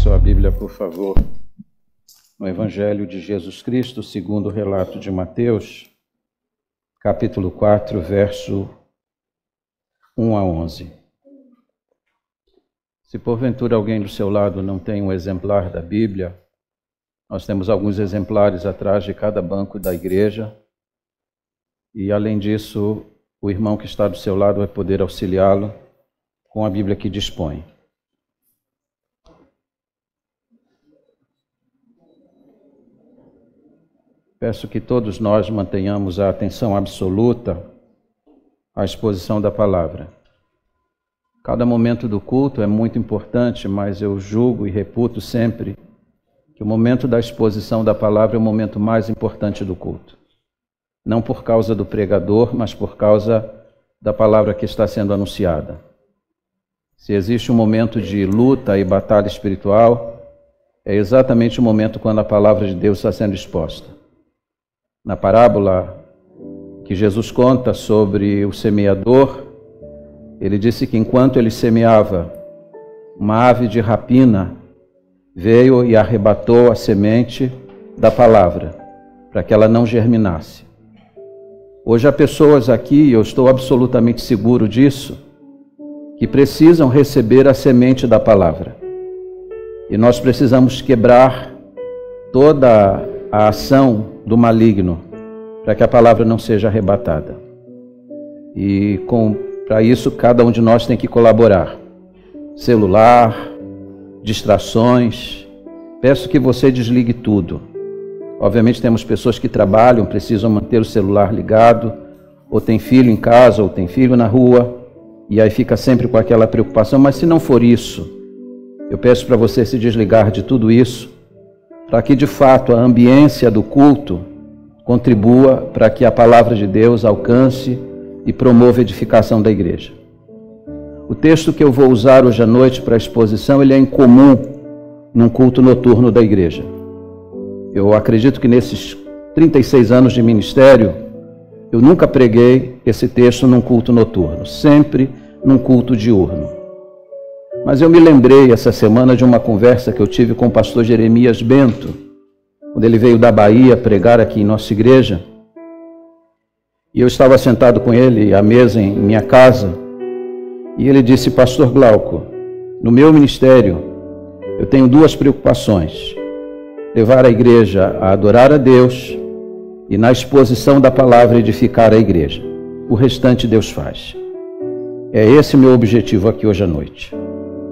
sua Bíblia, por favor, no Evangelho de Jesus Cristo, segundo o relato de Mateus, capítulo 4, verso 1 a 11. Se porventura alguém do seu lado não tem um exemplar da Bíblia, nós temos alguns exemplares atrás de cada banco da igreja e, além disso, o irmão que está do seu lado vai poder auxiliá-lo com a Bíblia que dispõe. Peço que todos nós mantenhamos a atenção absoluta à exposição da palavra. Cada momento do culto é muito importante, mas eu julgo e reputo sempre que o momento da exposição da palavra é o momento mais importante do culto. Não por causa do pregador, mas por causa da palavra que está sendo anunciada. Se existe um momento de luta e batalha espiritual, é exatamente o momento quando a palavra de Deus está sendo exposta. Na parábola que Jesus conta sobre o semeador, ele disse que enquanto ele semeava, uma ave de rapina veio e arrebatou a semente da palavra, para que ela não germinasse. Hoje há pessoas aqui, e eu estou absolutamente seguro disso, que precisam receber a semente da palavra. E nós precisamos quebrar toda a ação do maligno, para que a palavra não seja arrebatada. E para isso, cada um de nós tem que colaborar. Celular, distrações. Peço que você desligue tudo. Obviamente temos pessoas que trabalham, precisam manter o celular ligado, ou tem filho em casa, ou tem filho na rua, e aí fica sempre com aquela preocupação. Mas se não for isso, eu peço para você se desligar de tudo isso, para que de fato a ambiência do culto contribua para que a palavra de Deus alcance e promova a edificação da igreja. O texto que eu vou usar hoje à noite para a exposição, ele é incomum num culto noturno da igreja. Eu acredito que nesses 36 anos de ministério, eu nunca preguei esse texto num culto noturno, sempre num culto diurno. Mas eu me lembrei essa semana de uma conversa que eu tive com o pastor Jeremias Bento, quando ele veio da Bahia pregar aqui em nossa igreja. E eu estava sentado com ele à mesa em minha casa, e ele disse: Pastor Glauco, no meu ministério eu tenho duas preocupações: levar a igreja a adorar a Deus e, na exposição da palavra, edificar a igreja. O restante Deus faz. É esse o meu objetivo aqui hoje à noite,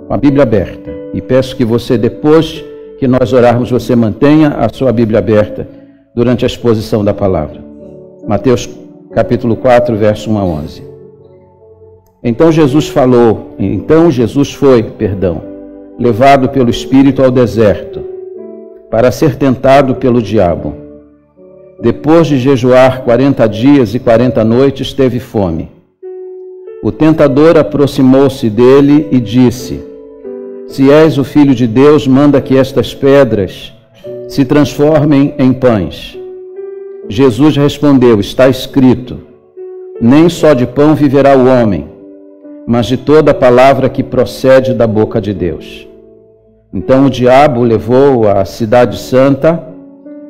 com a Bíblia aberta. E peço que você, depois que nós orarmos, você mantenha a sua Bíblia aberta durante a exposição da palavra. Mateus capítulo 4, verso 1 a 11. Então Jesus foi, levado pelo Espírito ao deserto, para ser tentado pelo diabo. Depois de jejuar 40 dias e 40 noites, teve fome. O tentador aproximou-se dele e disse: Se és o Filho de Deus, manda que estas pedras se transformem em pães. Jesus respondeu: Está escrito, nem só de pão viverá o homem, mas de toda a palavra que procede da boca de Deus. Então o diabo levou-o à cidade santa,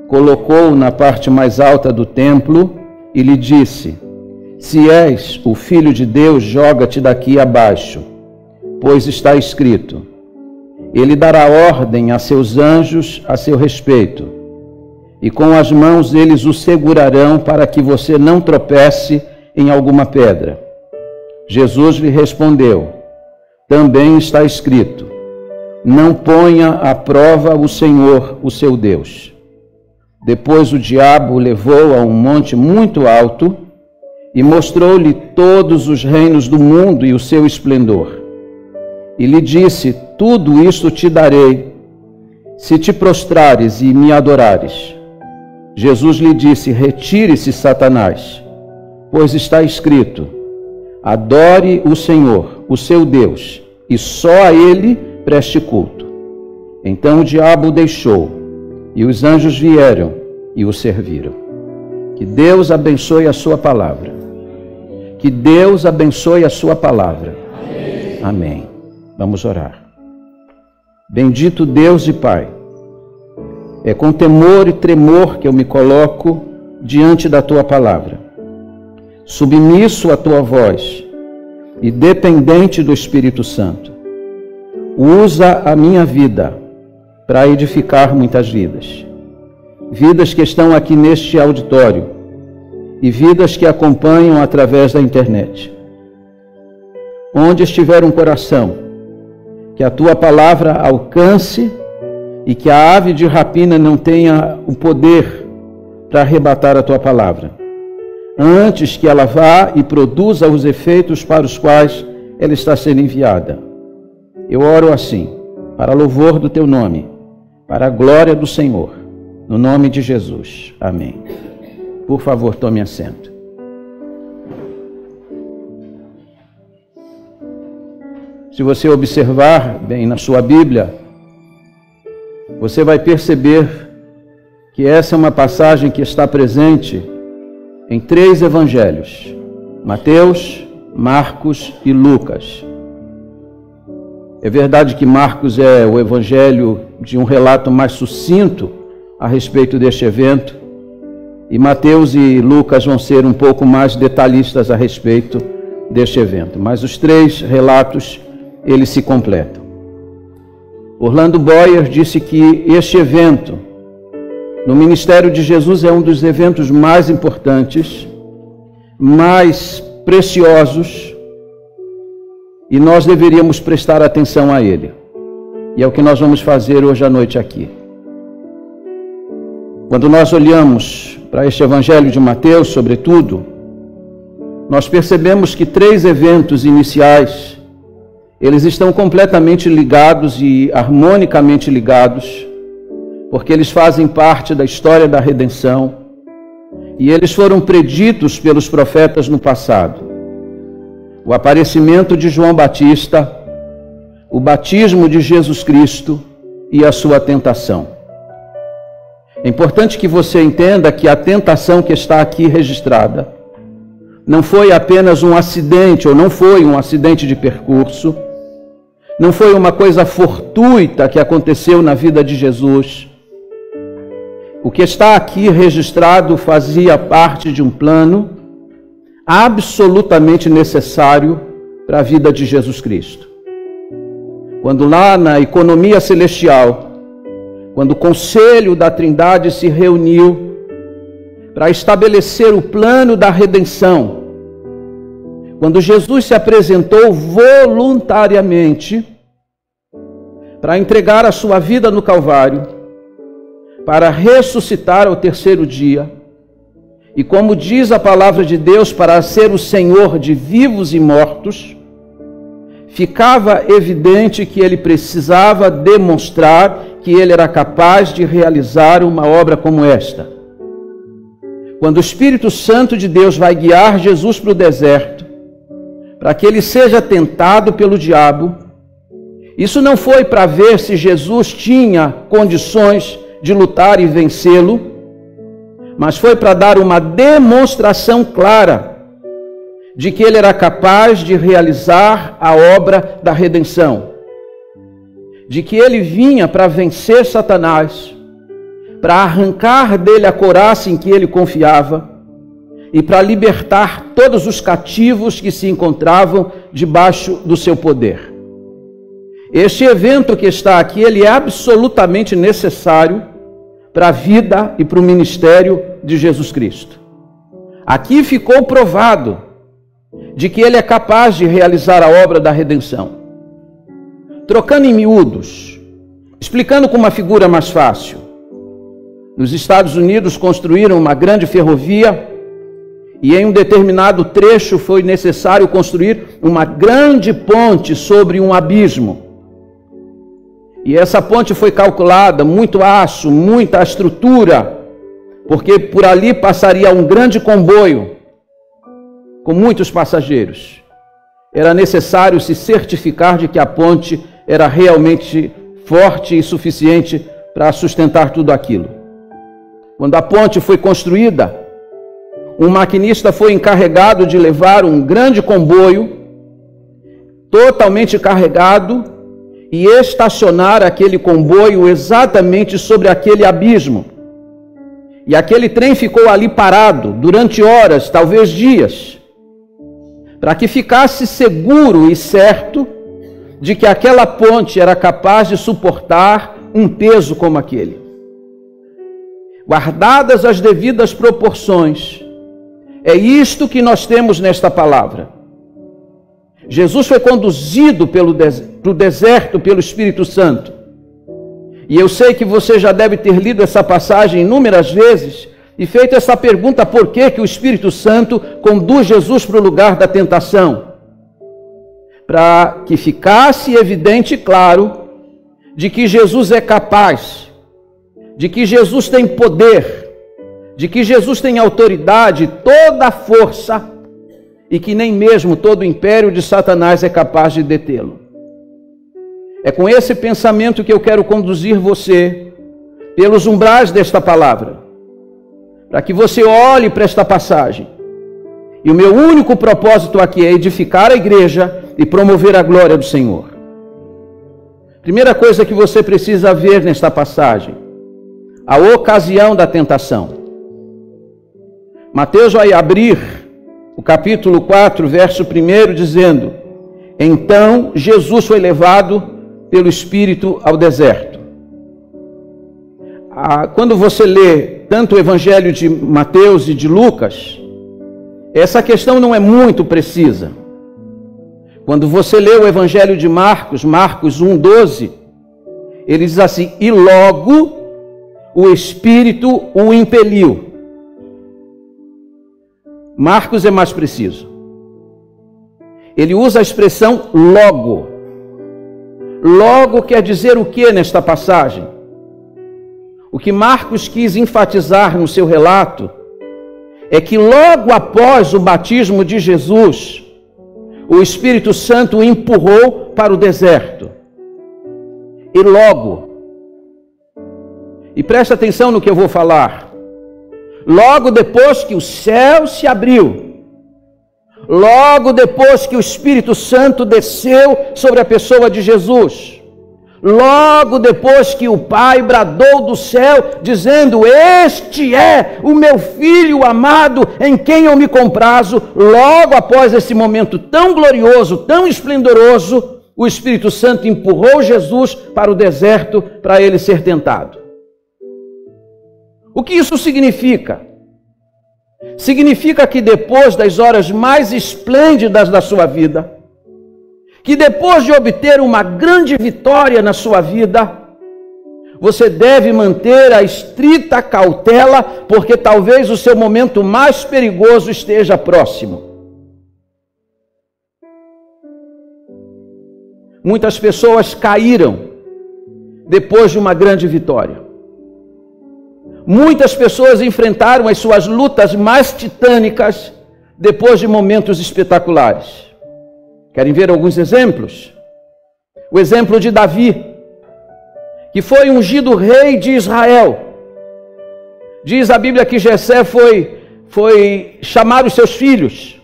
colocou-o na parte mais alta do templo e lhe disse: Se és o Filho de Deus, joga-te daqui abaixo, pois está escrito: Ele dará ordem a seus anjos a seu respeito, e com as mãos eles o segurarão para que você não tropece em alguma pedra. Jesus lhe respondeu: Também está escrito: Não ponha à prova o Senhor, o seu Deus. Depois o diabo o levou a um monte muito alto e mostrou-lhe todos os reinos do mundo e o seu esplendor. E lhe disse: Tudo isto te darei, se te prostrares e me adorares. Jesus lhe disse: Retire-se, Satanás, pois está escrito: Adore o Senhor, o seu Deus, e só a Ele preste culto. Então o diabo o deixou, e os anjos vieram e o serviram. Que Deus abençoe a sua palavra. Que Deus abençoe a sua palavra. Amém. Amém. Vamos orar. Bendito Deus e Pai, é com temor e tremor que eu me coloco diante da Tua palavra, submisso à Tua voz e dependente do Espírito Santo. Usa a minha vida para edificar muitas vidas. Vidas que estão aqui neste auditório e vidas que acompanham através da internet. Onde estiver um coração, que a Tua palavra alcance e que a ave de rapina não tenha o poder para arrebatar a Tua palavra, antes que ela vá e produza os efeitos para os quais ela está sendo enviada. Eu oro assim, para louvor do Teu nome, para a glória do Senhor, no nome de Jesus. Amém. Por favor, tome assento. Se você observar bem na sua Bíblia, você vai perceber que essa é uma passagem que está presente em 3 evangelhos: Mateus, Marcos e Lucas. É verdade que Marcos é o evangelho de um relato mais sucinto a respeito deste evento, e Mateus e Lucas vão ser um pouco mais detalhistas a respeito deste evento. Mas os 3 relatos, eles se completam. Orlando Boyer disse que este evento, no ministério de Jesus, é um dos eventos mais importantes, mais preciosos, e nós deveríamos prestar atenção a ele. E é o que nós vamos fazer hoje à noite aqui. Quando nós olhamos para este evangelho de Mateus, sobretudo, nós percebemos que 3 eventos iniciais, eles estão completamente ligados e harmonicamente ligados, porque eles fazem parte da história da redenção e eles foram preditos pelos profetas no passado. O aparecimento de João Batista, o batismo de Jesus Cristo e a sua tentação. É importante que você entenda que a tentação que está aqui registrada não foi apenas um acidente, ou não foi um acidente de percurso, não foi uma coisa fortuita que aconteceu na vida de Jesus. O que está aqui registrado fazia parte de um plano absolutamente necessário para a vida de Jesus Cristo. Quando lá na economia celestial, quando o conselho da Trindade se reuniu para estabelecer o plano da redenção, quando Jesus se apresentou voluntariamente para entregar a sua vida no Calvário, para ressuscitar ao 3º dia, e como diz a palavra de Deus, para ser o Senhor de vivos e mortos, ficava evidente que ele precisava demonstrar que ele era capaz de realizar uma obra como esta. Quando o Espírito Santo de Deus vai guiar Jesus para o deserto, para que ele seja tentado pelo diabo, isso não foi para ver se Jesus tinha condições de lutar e vencê-lo, mas foi para dar uma demonstração clara de que ele era capaz de realizar a obra da redenção, de que ele vinha para vencer Satanás, para arrancar dele a couraça em que ele confiava e para libertar todos os cativos que se encontravam debaixo do seu poder. Este evento que está aqui, ele é absolutamente necessário para a vida e para o ministério de Jesus Cristo. Aqui ficou provado de que ele é capaz de realizar a obra da redenção. Trocando em miúdos, explicando com uma figura mais fácil, nos Estados Unidos construíram uma grande ferrovia e em um determinado trecho foi necessário construir uma grande ponte sobre um abismo. E essa ponte foi calculada, muito aço, muita estrutura, porque por ali passaria um grande comboio com muitos passageiros. Era necessário se certificar de que a ponte era realmente forte e suficiente para sustentar tudo aquilo. Quando a ponte foi construída, um maquinista foi encarregado de levar um grande comboio totalmente carregado e estacionar aquele comboio exatamente sobre aquele abismo. E aquele trem ficou ali parado durante horas, talvez dias, para que ficasse seguro e certo de que aquela ponte era capaz de suportar um peso como aquele. Guardadas as devidas proporções, é isto que nós temos nesta palavra. Jesus foi conduzido para o deserto pelo Espírito Santo. E eu sei que você já deve ter lido essa passagem inúmeras vezes e feito essa pergunta: por que que o Espírito Santo conduz Jesus para o lugar da tentação? Para que ficasse evidente e claro de que Jesus é capaz, de que Jesus tem poder, de que Jesus tem autoridade, toda a força, e que nem mesmo todo o império de Satanás é capaz de detê-lo. É com esse pensamento que eu quero conduzir você pelos umbrais desta palavra, para que você olhe para esta passagem. E o meu único propósito aqui é edificar a igreja e promover a glória do Senhor. Primeira coisa que você precisa ver nesta passagem: a ocasião da tentação. Mateus vai abrir o capítulo 4, verso 1, dizendo: então Jesus foi levado pelo Espírito ao deserto. Quando você lê tanto o Evangelho de Mateus e de Lucas, essa questão não é muito precisa. Quando você lê o Evangelho de Marcos, Marcos 1:12, ele diz assim: e logo o Espírito o impeliu. Marcos é mais preciso. Ele usa a expressão logo. Logo quer dizer o que nesta passagem? O que Marcos quis enfatizar no seu relato é que logo após o batismo de Jesus, o Espírito Santo o empurrou para o deserto. E logo, e presta atenção no que eu vou falar, logo depois que o céu se abriu, logo depois que o Espírito Santo desceu sobre a pessoa de Jesus, logo depois que o Pai bradou do céu, dizendo: este é o meu Filho amado, em quem eu me comprazo, logo após esse momento tão glorioso, tão esplendoroso, o Espírito Santo empurrou Jesus para o deserto para ele ser tentado. O que isso significa? Significa que depois das horas mais esplêndidas da sua vida, que depois de obter uma grande vitória na sua vida, você deve manter a estrita cautela, porque talvez o seu momento mais perigoso esteja próximo. Muitas pessoas caíram depois de uma grande vitória. Muitas pessoas enfrentaram as suas lutas mais titânicas depois de momentos espetaculares. Querem ver alguns exemplos? O exemplo de Davi, que foi ungido rei de Israel. Diz a Bíblia que Jessé foi chamar os seus filhos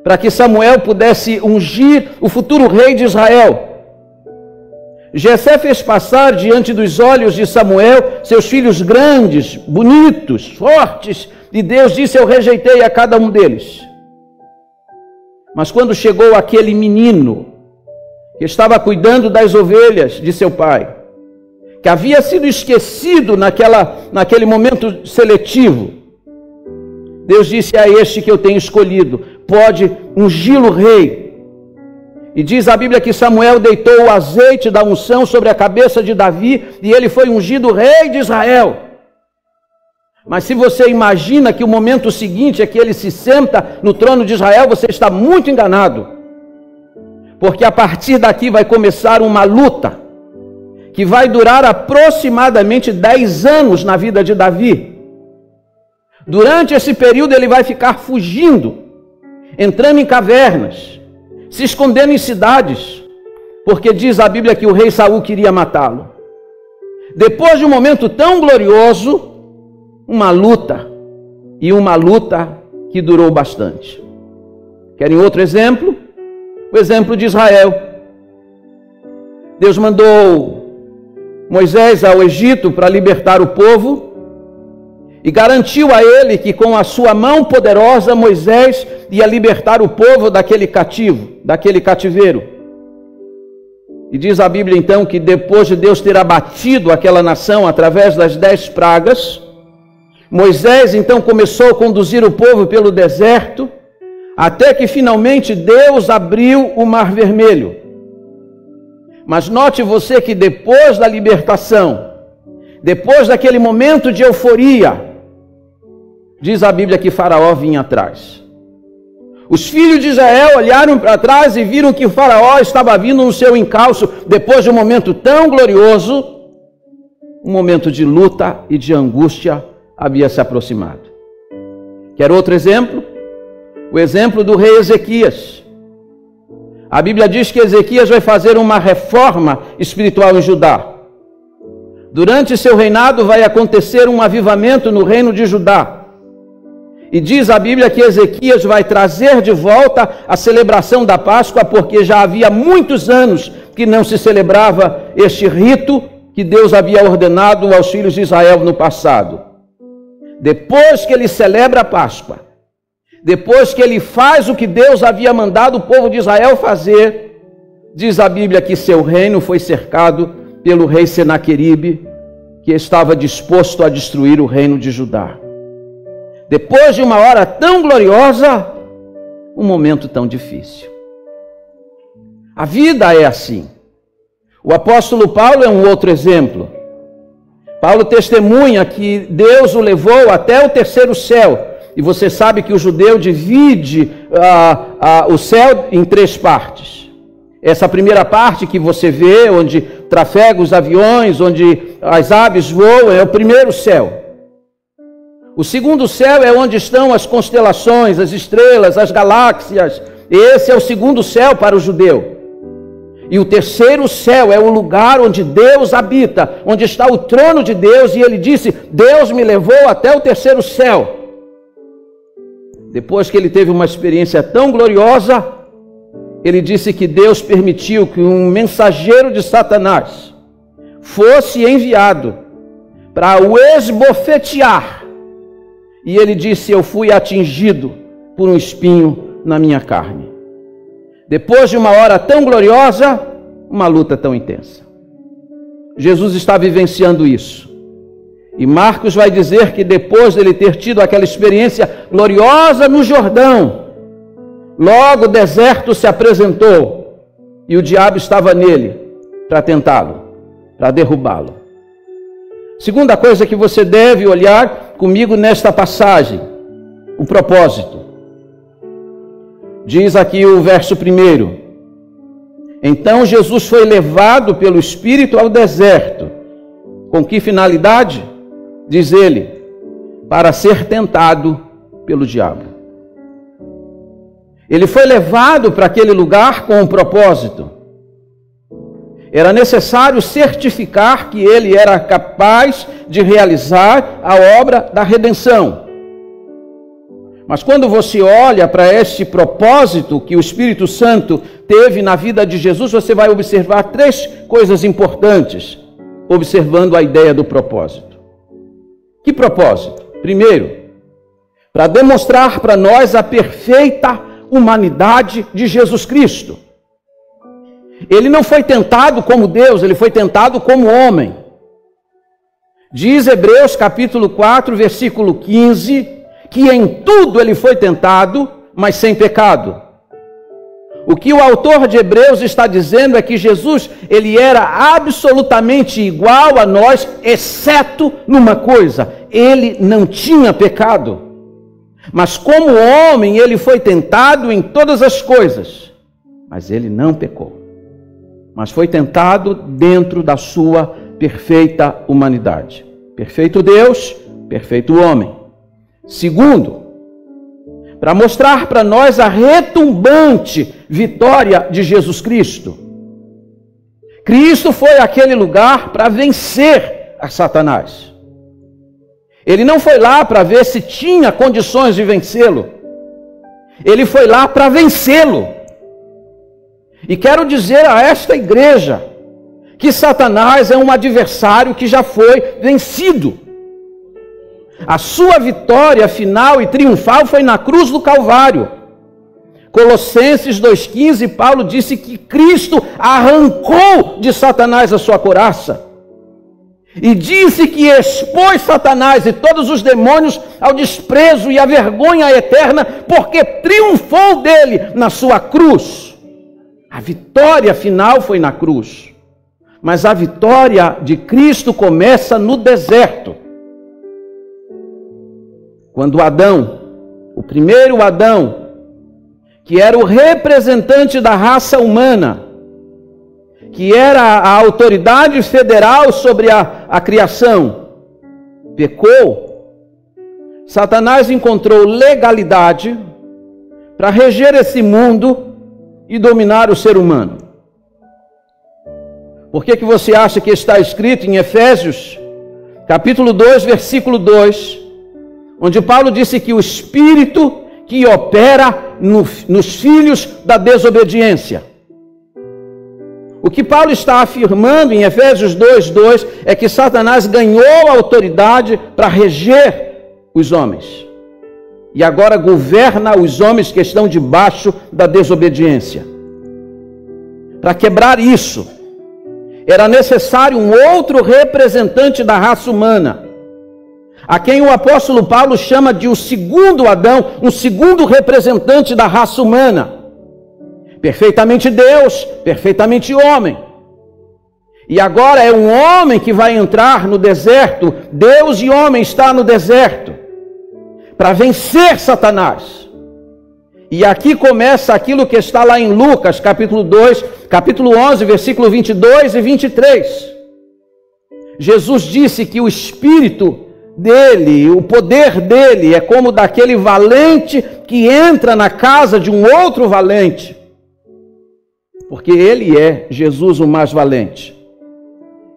para que Samuel pudesse ungir o futuro rei de Israel. Jessé fez passar diante dos olhos de Samuel seus filhos grandes, bonitos, fortes, e Deus disse: eu rejeitei a cada um deles. Mas quando chegou aquele menino que estava cuidando das ovelhas de seu pai, que havia sido esquecido naquele momento seletivo, Deus disse: a este que eu tenho escolhido, pode ungí-lo rei. E diz a Bíblia que Samuel deitou o azeite da unção sobre a cabeça de Davi, e ele foi ungido rei de Israel. Mas se você imagina que o momento seguinte é que ele se senta no trono de Israel, você está muito enganado. Porque a partir daqui vai começar uma luta, que vai durar aproximadamente 10 anos na vida de Davi. Durante esse período ele vai ficar fugindo, entrando em cavernas, se escondendo em cidades, porque diz a Bíblia que o rei Saul queria matá-lo. Depois de um momento tão glorioso, uma luta, e uma luta que durou bastante. Querem outro exemplo? O exemplo de Israel. Deus mandou Moisés ao Egito para libertar o povo e garantiu a ele que com a sua mão poderosa Moisés ia libertar o povo daquele cativeiro. E diz a Bíblia então que depois de Deus ter abatido aquela nação através das 10 pragas, Moisés então começou a conduzir o povo pelo deserto, até que finalmente Deus abriu o Mar Vermelho. Mas note você que depois da libertação, depois daquele momento de euforia, diz a Bíblia que Faraó vinha atrás. Os filhos de Israel olharam para trás e viram que Faraó estava vindo no seu encalço, depois de um momento tão glorioso, um momento de luta e de angústia havia se aproximado. Quer outro exemplo? O exemplo do rei Ezequias. A Bíblia diz que Ezequias vai fazer uma reforma espiritual em Judá. Durante seu reinado vai acontecer um avivamento no reino de Judá. E diz a Bíblia que Ezequias vai trazer de volta a celebração da Páscoa, porque já havia muitos anos que não se celebrava este rito que Deus havia ordenado aos filhos de Israel no passado. Depois que ele celebra a Páscoa, depois que ele faz o que Deus havia mandado o povo de Israel fazer, diz a Bíblia que seu reino foi cercado pelo rei Senaqueribe, que estava disposto a destruir o reino de Judá. Depois de uma hora tão gloriosa, um momento tão difícil. A vida é assim. O apóstolo Paulo é um outro exemplo. Paulo testemunha que Deus o levou até o terceiro céu. E você sabe que o judeu divide o céu em 3 partes. Essa primeira parte que você vê, onde trafegam os aviões, onde as aves voam, é o primeiro céu. O segundo céu é onde estão as constelações, as estrelas, as galáxias. Esse é o segundo céu para o judeu. E o terceiro céu é o lugar onde Deus habita, onde está o trono de Deus. E ele disse: Deus me levou até o terceiro céu. Depois que ele teve uma experiência tão gloriosa, ele disse que Deus permitiu que um mensageiro de Satanás fosse enviado para o esbofetear. E ele disse: eu fui atingido por um espinho na minha carne. Depois de uma hora tão gloriosa, uma luta tão intensa. Jesus está vivenciando isso. E Marcos vai dizer que depois dele ter tido aquela experiência gloriosa no Jordão, logo o deserto se apresentou e o diabo estava nele para tentá-lo, para derrubá-lo. Segunda coisa que você deve olhar comigo nesta passagem, o propósito. Diz aqui o verso 1. Então Jesus foi levado pelo Espírito ao deserto. Com que finalidade? Diz ele, para ser tentado pelo diabo. Ele foi levado para aquele lugar com um propósito. Era necessário certificar que ele era capaz de realizar a obra da redenção. Mas quando você olha para este propósito que o Espírito Santo teve na vida de Jesus, você vai observar 3 coisas importantes, observando a ideia do propósito. Que propósito? Primeiro, para demonstrar para nós a perfeita humanidade de Jesus Cristo. Ele não foi tentado como Deus, ele foi tentado como homem. Diz Hebreus capítulo 4, versículo 15, que em tudo ele foi tentado, mas sem pecado. O que o autor de Hebreus está dizendo é que Jesus, ele era absolutamente igual a nós, exceto numa coisa: ele não tinha pecado. Mas como homem, ele foi tentado em todas as coisas, mas ele não pecou. Mas foi tentado dentro da sua perfeita humanidade. Perfeito Deus, perfeito homem. Segundo, para mostrar para nós a retumbante vitória de Jesus Cristo. Cristo foi àquele lugar para vencer a Satanás. Ele não foi lá para ver se tinha condições de vencê-lo. Ele foi lá para vencê-lo. E quero dizer a esta igreja que Satanás é um adversário que já foi vencido. A sua vitória final e triunfal foi na cruz do Calvário. Colossenses 2,15, Paulo disse que Cristo arrancou de Satanás a sua couraça. E disse que expôs Satanás e todos os demônios ao desprezo e à vergonha eterna, porque triunfou dele na sua cruz. A vitória final foi na cruz. Mas a vitória de Cristo começa no deserto. Quando Adão, o primeiro Adão, que era o representante da raça humana, que era a autoridade federal sobre a criação, pecou, Satanás encontrou legalidade para reger esse mundo e dominar o ser humano. Por que você acha que está escrito em Efésios, capítulo 2, versículo 2, onde Paulo disse que o Espírito que opera nos filhos da desobediência? O que Paulo está afirmando em Efésios 2:2 é que Satanás ganhou a autoridade para reger os homens. E agora governa os homens que estão debaixo da desobediência. Para quebrar isso, era necessário um outro representante da raça humana, a quem o apóstolo Paulo chama de o segundo Adão, um segundo representante da raça humana. Perfeitamente Deus, perfeitamente homem. E agora é um homem que vai entrar no deserto. Deus e homem está no deserto para vencer Satanás. E aqui começa aquilo que está lá em Lucas, capítulo 2, capítulo 11, versículo 22 e 23. Jesus disse que o Espírito dele, o poder dele é como daquele valente que entra na casa de um outro valente. Porque ele é, Jesus, o mais valente.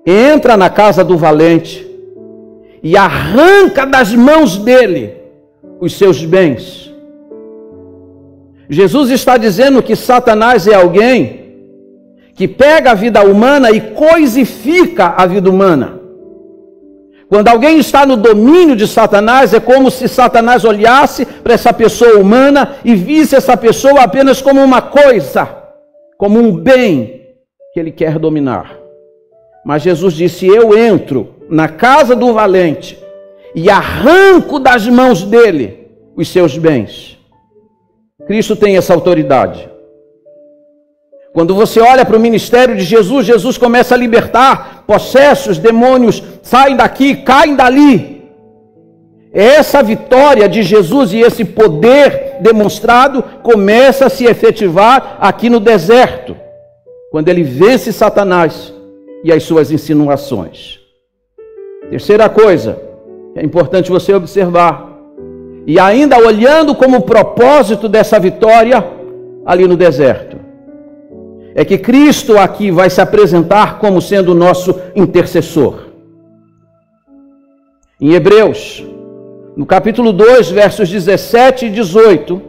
Entra na casa do valente e arranca das mãos dele os seus bens. Jesus está dizendo que Satanás é alguém que pega a vida humana e coisifica a vida humana. Quando alguém está no domínio de Satanás, é como se Satanás olhasse para essa pessoa humana e visse essa pessoa apenas como uma coisa, como um bem que ele quer dominar. Mas Jesus disse: eu entro na casa do valente e arranco das mãos dele os seus bens. Cristo tem essa autoridade. Quando você olha para o ministério de Jesus, Jesus começa a libertar possessos, demônios, saem daqui, caem dali. Essa vitória de Jesus e esse poder demonstrado começa a se efetivar aqui no deserto, quando ele vence Satanás e as suas insinuações. Terceira coisa que é importante você observar, e ainda olhando como propósito dessa vitória ali no deserto, é que Cristo aqui vai se apresentar como sendo o nosso intercessor. Em Hebreus, no capítulo 2, versos 17 e 18,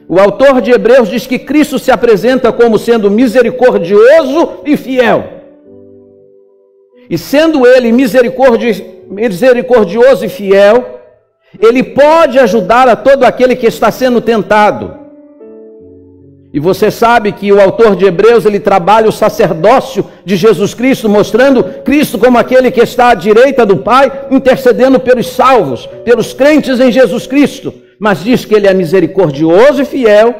o autor de Hebreus diz que Cristo se apresenta como sendo misericordioso e fiel. E sendo ele misericordioso e fiel, ele pode ajudar a todo aquele que está sendo tentado. E você sabe que o autor de Hebreus, ele trabalha o sacerdócio de Jesus Cristo, mostrando Cristo como aquele que está à direita do Pai, intercedendo pelos salvos, pelos crentes em Jesus Cristo. Mas diz que ele é misericordioso e fiel,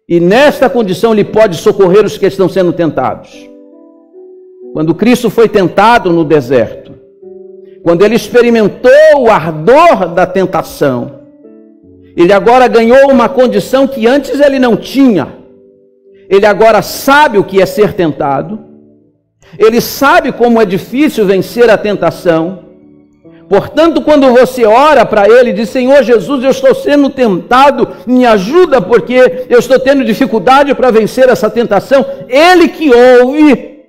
e nesta condição ele pode socorrer os que estão sendo tentados. Quando Cristo foi tentado no deserto, quando ele experimentou o ardor da tentação, ele agora ganhou uma condição que antes ele não tinha. Ele agora sabe o que é ser tentado. Ele sabe como é difícil vencer a tentação. Portanto, quando você ora para ele e diz: Senhor Jesus, eu estou sendo tentado, me ajuda porque eu estou tendo dificuldade para vencer essa tentação, ele que ouve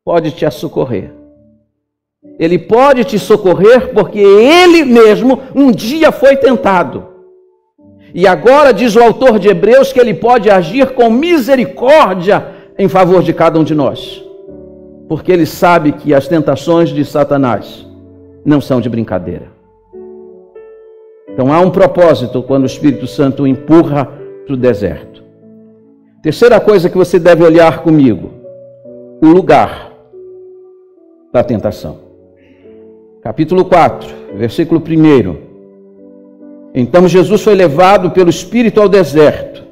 pode te socorrer. Ele pode te socorrer porque ele mesmo um dia foi tentado. E agora diz o autor de Hebreus que ele pode agir com misericórdia em favor de cada um de nós. porque ele sabe que as tentações de Satanás não são de brincadeira. Então há um propósito quando o Espírito Santo o empurra para o deserto. Terceira coisa que você deve olhar comigo: o lugar da tentação. Capítulo 4, versículo 1. Então Jesus foi levado pelo Espírito ao deserto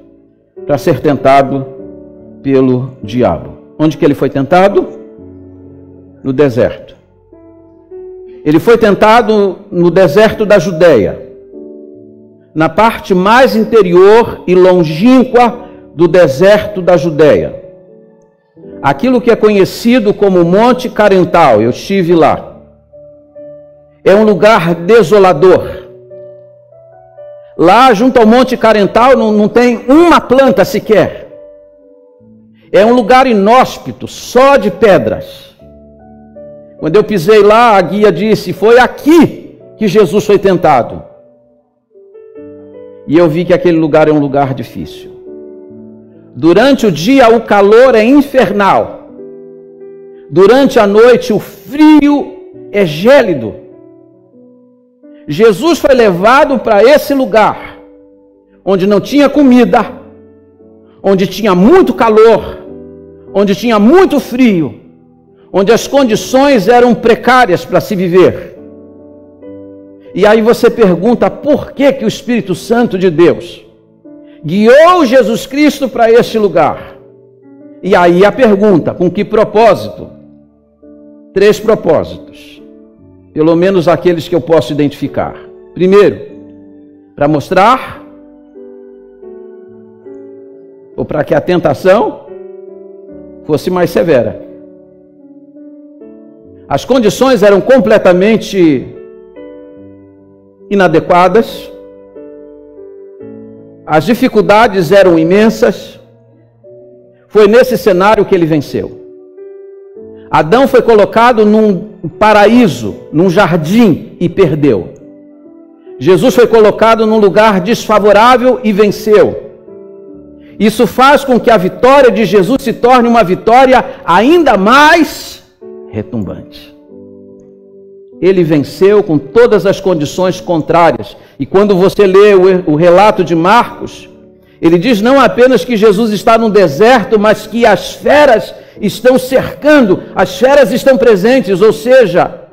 para ser tentado pelo diabo. Onde que ele foi tentado? No deserto. Ele foi tentado no deserto da Judeia, na parte mais interior e longínqua do deserto da Judeia. Aquilo que é conhecido como Monte Carental, eu estive lá. É um lugar desolador. Lá, junto ao Monte Carental, não tem uma planta sequer. É um lugar inóspito, só de pedras. Quando eu pisei lá, a guia disse: foi aqui que Jesus foi tentado. E eu vi que aquele lugar é um lugar difícil. Durante o dia, o calor é infernal. Durante a noite, o frio é gélido. Jesus foi levado para esse lugar, onde não tinha comida, onde tinha muito calor, onde tinha muito frio, onde as condições eram precárias para se viver. E aí você pergunta por que o Espírito Santo de Deus guiou Jesus Cristo para este lugar. E aí a pergunta: com que propósito? 3 propósitos. Pelo menos aqueles que eu posso identificar. Primeiro, para mostrar, ou para que a tentação fosse mais severa. As condições eram completamente inadequadas, as dificuldades eram imensas. Foi nesse cenário que ele venceu. Adão foi colocado num paraíso, num jardim, e perdeu. Jesus foi colocado num lugar desfavorável e venceu. Isso faz com que a vitória de Jesus se torne uma vitória ainda mais retumbante. Ele venceu com todas as condições contrárias. E quando você lê o relato de Marcos, ele diz não apenas que Jesus está no deserto, mas que as feras estão cercando, as feras estão presentes, ou seja,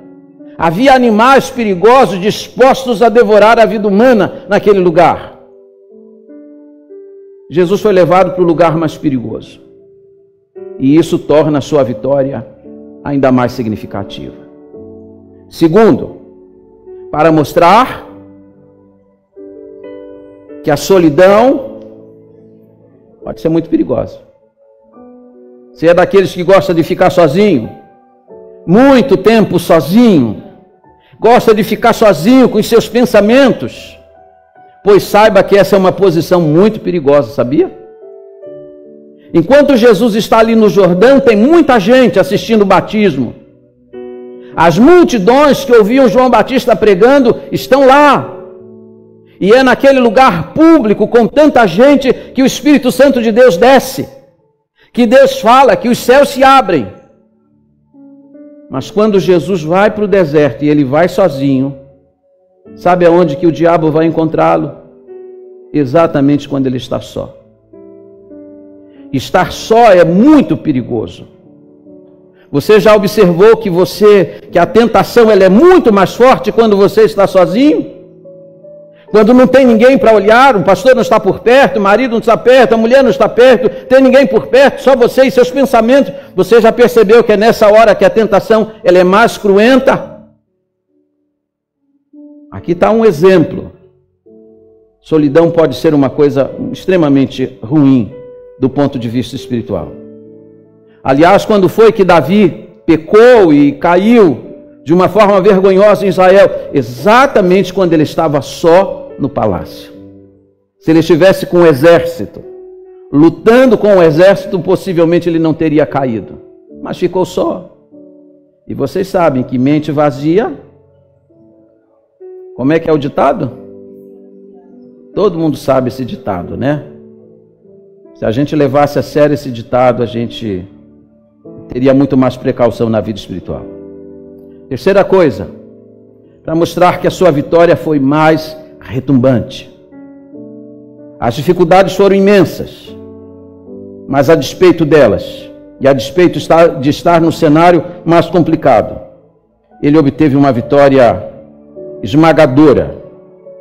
havia animais perigosos dispostos a devorar a vida humana naquele lugar. Jesus foi levado para o lugar mais perigoso. E isso torna a sua vitória ainda mais significativa. Segundo, para mostrar que a solidão pode ser muito perigosa. Você é daqueles que gosta de ficar sozinho, muito tempo sozinho, gosta de ficar sozinho com os seus pensamentos, pois saiba que essa é uma posição muito perigosa, sabia? Enquanto Jesus está ali no Jordão, tem muita gente assistindo o batismo. As multidões que ouviam João Batista pregando estão lá. E é naquele lugar público, com tanta gente, que o Espírito Santo de Deus desce, que Deus fala, que os céus se abrem. Mas quando Jesus vai para o deserto e ele vai sozinho, sabe aonde que o diabo vai encontrá-lo? Exatamente quando ele está só. Estar só é muito perigoso. Você já observou que a tentação ela é muito mais forte quando você está sozinho? Quando não tem ninguém para olhar, o pastor não está por perto, o marido não está perto, a mulher não está perto, tem ninguém por perto, só você e seus pensamentos. Você já percebeu que é nessa hora que a tentação ela é mais cruenta? Aqui está um exemplo. Solidão pode ser uma coisa extremamente ruim do ponto de vista espiritual. Aliás, quando foi que Davi pecou e caiu de uma forma vergonhosa em Israel? Exatamente quando ele estava só no palácio. Se ele estivesse com o exército, lutando com o exército, possivelmente ele não teria caído. Mas ficou só. E vocês sabem que mente vazia... Como é que é o ditado? Todo mundo sabe esse ditado, né? Se a gente levasse a sério esse ditado, a gente teria muito mais precaução na vida espiritual. Terceira coisa, para mostrar que a sua vitória foi mais retumbante. As dificuldades foram imensas, mas a despeito delas, e a despeito de estar no cenário mais complicado, ele obteve uma vitória esmagadora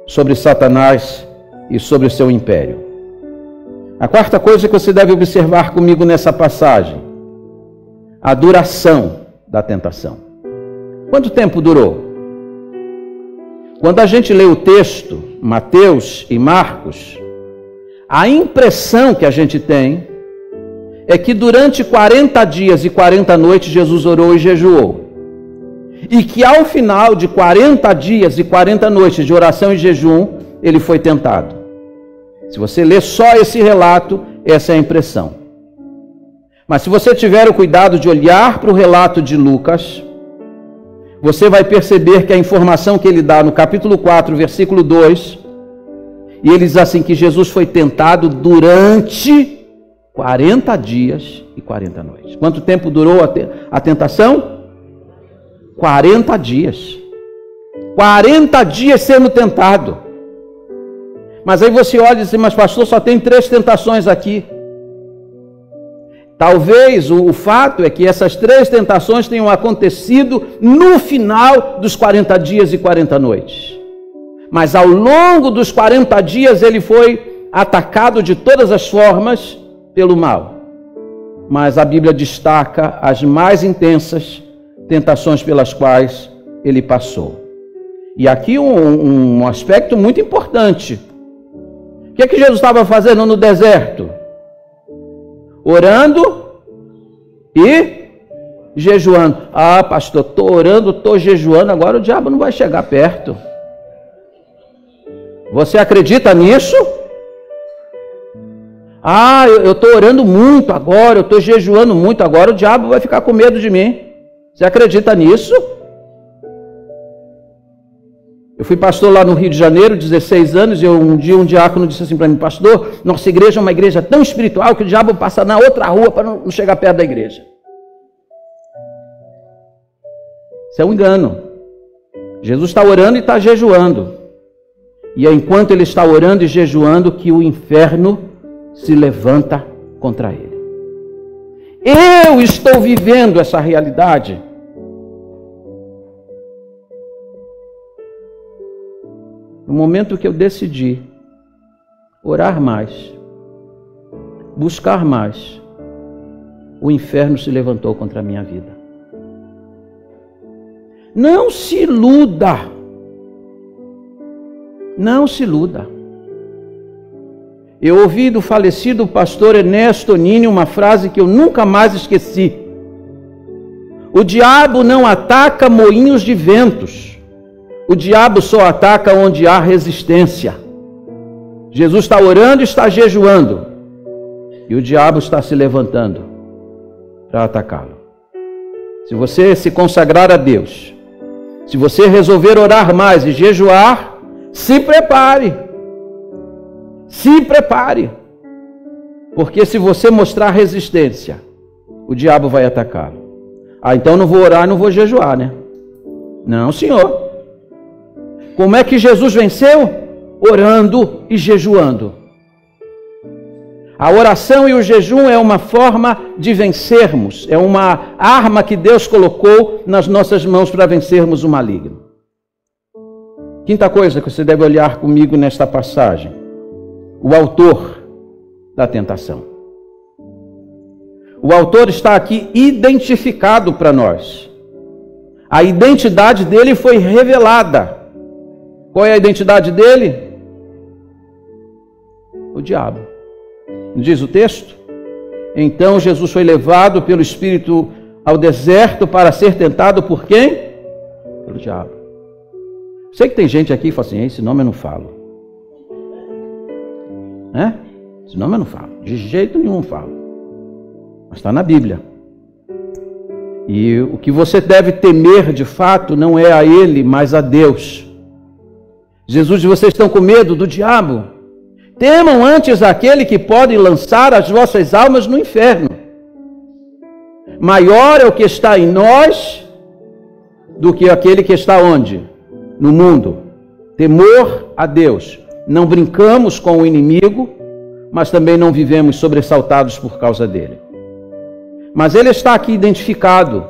sobre Satanás e sobre o seu império. A quarta coisa que você deve observar comigo nessa passagem, a duração da tentação. Quanto tempo durou? Quando a gente lê o texto, Mateus e Marcos, a impressão que a gente tem é que durante 40 dias e 40 noites Jesus orou e jejuou. E que ao final de 40 dias e 40 noites de oração e jejum, ele foi tentado. Se você ler só esse relato, essa é a impressão. Mas se você tiver o cuidado de olhar para o relato de Lucas, você vai perceber que a informação que ele dá no capítulo 4, versículo 2, e ele diz assim que Jesus foi tentado durante 40 dias e 40 noites. Quanto tempo durou a tentação? 40 dias. 40 dias sendo tentado. Mas aí você olha e diz assim, mas pastor, só tem 3 tentações aqui. Talvez o fato é que essas 3 tentações tenham acontecido no final dos 40 dias e 40 noites. Mas ao longo dos 40 dias ele foi atacado de todas as formas pelo mal. Mas a Bíblia destaca as mais intensas tentações pelas quais ele passou. E aqui um aspecto muito importante. O que é que Jesus estava fazendo no deserto? Orando e jejuando. Ah, pastor, estou orando, estou jejuando, agora o diabo não vai chegar perto. Você acredita nisso? Ah, eu estou orando muito agora, eu estou jejuando muito agora, o diabo vai ficar com medo de mim. Você acredita nisso? Eu fui pastor lá no Rio de Janeiro, 16 anos, e um dia um diácono disse assim para mim, pastor, nossa igreja é uma igreja tão espiritual que o diabo passa na outra rua para não chegar perto da igreja. Isso é um engano. Jesus está orando e está jejuando. E é enquanto ele está orando e jejuando que o inferno se levanta contra ele. Eu estou vivendo essa realidade. No momento que eu decidi orar mais, buscar mais, o inferno se levantou contra a minha vida. Não se iluda. Não se iluda. Eu ouvi do falecido pastor Ernesto Nini uma frase que eu nunca mais esqueci. O diabo não ataca moinhos de ventos. O diabo só ataca onde há resistência. Jesus está orando e está jejuando. E o diabo está se levantando para atacá-lo. Se você se consagrar a Deus, se você resolver orar mais e jejuar, se prepare. Se prepare. Porque se você mostrar resistência, o diabo vai atacá-lo. Ah, então não vou orar, não vou jejuar, né? Não, senhor. Como é que Jesus venceu? Orando e jejuando. A oração e o jejum é uma forma de vencermos, é uma arma que Deus colocou nas nossas mãos para vencermos o maligno. Quinta coisa que você deve olhar comigo nesta passagem: o autor da tentação. O autor está aqui identificado para nós. A identidade dele foi revelada. Qual é a identidade dele? O diabo. Não diz o texto? Então Jesus foi levado pelo Espírito ao deserto para ser tentado por quem? Pelo diabo. Sei que tem gente aqui que fala assim, esse nome eu não falo. Né? Esse nome eu não falo. De jeito nenhum eu falo. Mas está na Bíblia. E o que você deve temer de fato não é a ele, mas a Deus. Jesus diz, vocês estão com medo do diabo? Temam antes aquele que pode lançar as vossas almas no inferno. maior é o que está em nós do que aquele que está onde? No mundo. Temor a Deus. Não brincamos com o inimigo, mas também não vivemos sobressaltados por causa dele. Mas ele está aqui identificado.